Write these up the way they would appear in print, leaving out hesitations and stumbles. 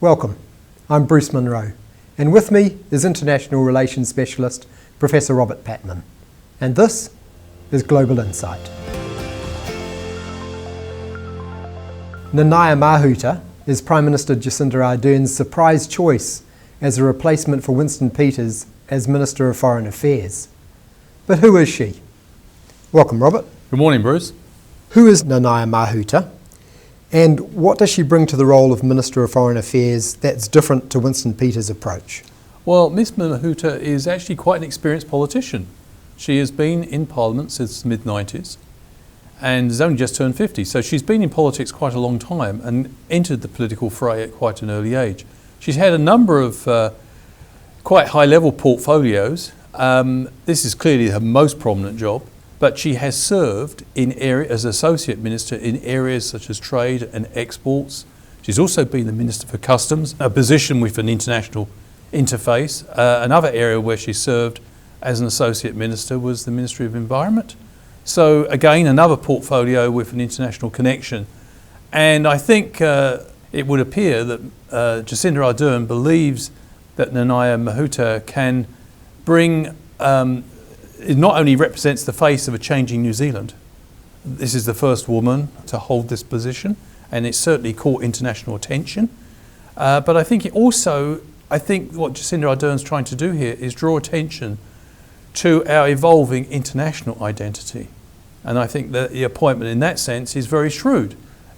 Welcome, I'm Bruce Munro, and with me is International Relations Specialist Professor Robert Patman, and this is Global Insight. Nanaia Mahuta is Prime Minister Jacinda Ardern's surprise choice as a replacement for Winston Peters as Minister of Foreign Affairs. But who is she? Welcome, Robert. Good morning, Bruce. Who is Nanaia Mahuta, and what does she bring to the role of Minister of Foreign Affairs that's different to Winston Peters' approach? Well, Ms Mahuta is actually quite an experienced politician. She has been in Parliament since the mid-90s and has only just turned 50. So she's been in politics quite a long time and entered the political fray at quite an early age. She's had a number of quite high-level portfolios. This is clearly her most prominent job, but she has served as Associate Minister in areas such as trade and exports. She's also been the Minister for Customs, a position with an international interface. Another area where she served as an Associate Minister was the Ministry of Environment. So again, another portfolio with an international connection. And I think it would appear that Jacinda Ardern believes that Nanaia Mahuta can bring it not only represents the face of a changing New Zealand. This is the first woman to hold this position, and it's certainly caught international attention. But I think what Jacinda Ardern's trying to do here is draw attention to our evolving international identity. And I think that the appointment in that sense is very shrewd.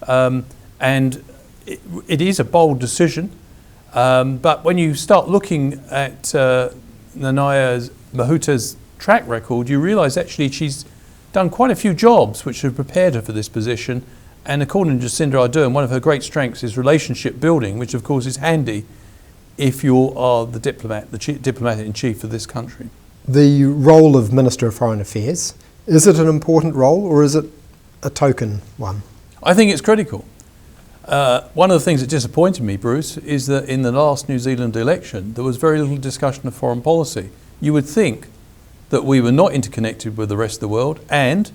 And it is a bold decision. But when you start looking at Nanaia Mahuta's track record, you realise actually she's done quite a few jobs which have prepared her for this position, and according to Jacinda Ardern, one of her great strengths is relationship building, which of course is handy if you are the diplomat-in-chief of this country. The role of Minister of Foreign Affairs, is it an important role or is it a token one? I think it's critical. One of the things that disappointed me, Bruce, is that in the last New Zealand election there was very little discussion of foreign policy. You would think that we were not interconnected with the rest of the world and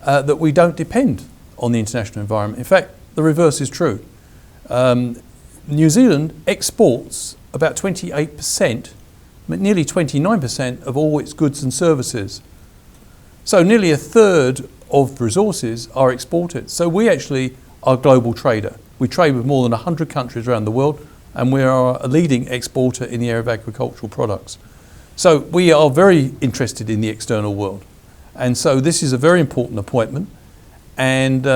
that we don't depend on the international environment. In fact, the reverse is true. New Zealand exports about 28%, nearly 29% of all its goods and services. So nearly a third of resources are exported. So we actually are a global trader. We trade with more than 100 countries around the world, and we are a leading exporter in the area of agricultural products. So we are very interested in the external world. And so this is a very important appointment. And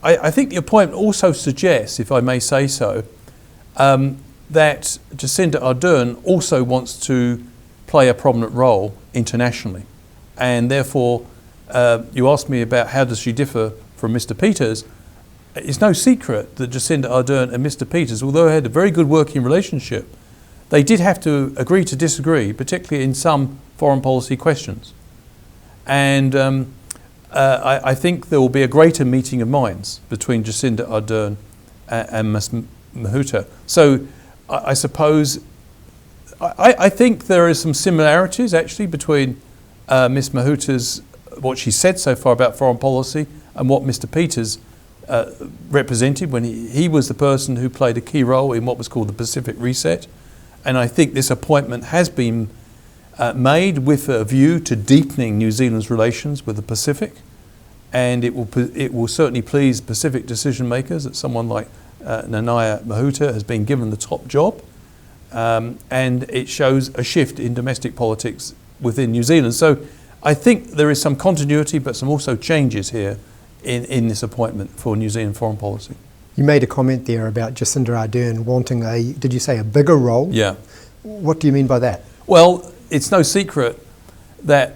I think the appointment also suggests, if I may say so, that Jacinda Ardern also wants to play a prominent role internationally. And therefore, you asked me about how does she differ from Mr. Peters. It's no secret that Jacinda Ardern and Mr. Peters, although they had a very good working relationship, they did have to agree to disagree, particularly in some foreign policy questions. And I think there will be a greater meeting of minds between Jacinda Ardern and Ms Mahuta. So I suppose, I think there is some similarities actually between Ms Mahuta's, what she said so far about foreign policy and what Mr Peters represented when he was the person who played a key role in what was called the Pacific Reset. And I think this appointment has been made with a view to deepening New Zealand's relations with the Pacific, and it will certainly please Pacific decision makers that someone like Nanaia Mahuta has been given the top job, and it shows a shift in domestic politics within New Zealand. So I think there is some continuity but some also changes here in this appointment for New Zealand foreign policy. You made a comment there about Jacinda Ardern wanting did you say a bigger role? Yeah. What do you mean by that? Well, it's no secret that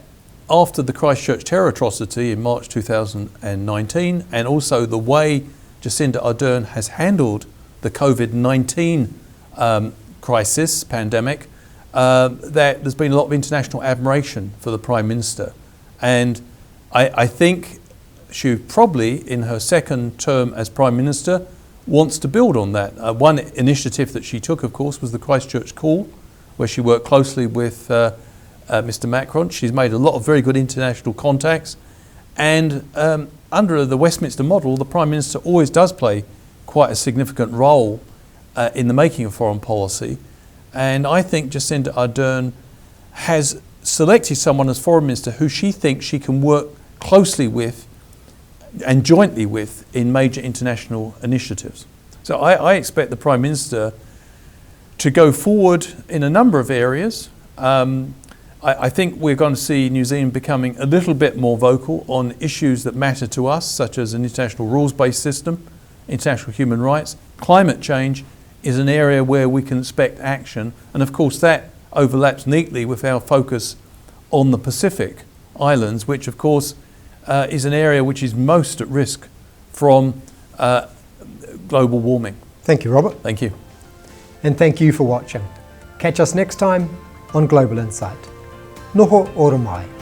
after the Christchurch terror atrocity in March 2019, and also the way Jacinda Ardern has handled the COVID-19 pandemic, that there's been a lot of international admiration for the Prime Minister. And I think she probably, in her second term as Prime Minister, wants to build on that. One initiative that she took, of course, was the Christchurch call, where she worked closely with Mr Macron. She's made a lot of very good international contacts. And under the Westminster model, the Prime Minister always does play quite a significant role in the making of foreign policy. And I think Jacinda Ardern has selected someone as foreign minister who she thinks she can work closely with and jointly with in major international initiatives. So I expect the Prime Minister to go forward in a number of areas. I think we're going to see New Zealand becoming a little bit more vocal on issues that matter to us, such as an international rules-based system, international human rights. Climate change is an area where we can expect action, and of course that overlaps neatly with our focus on the Pacific Islands, which of course is an area which is most at risk from global warming. Thank you, Robert. Thank you. And thank you for watching. Catch us next time on Global Insight. Noho ora mai.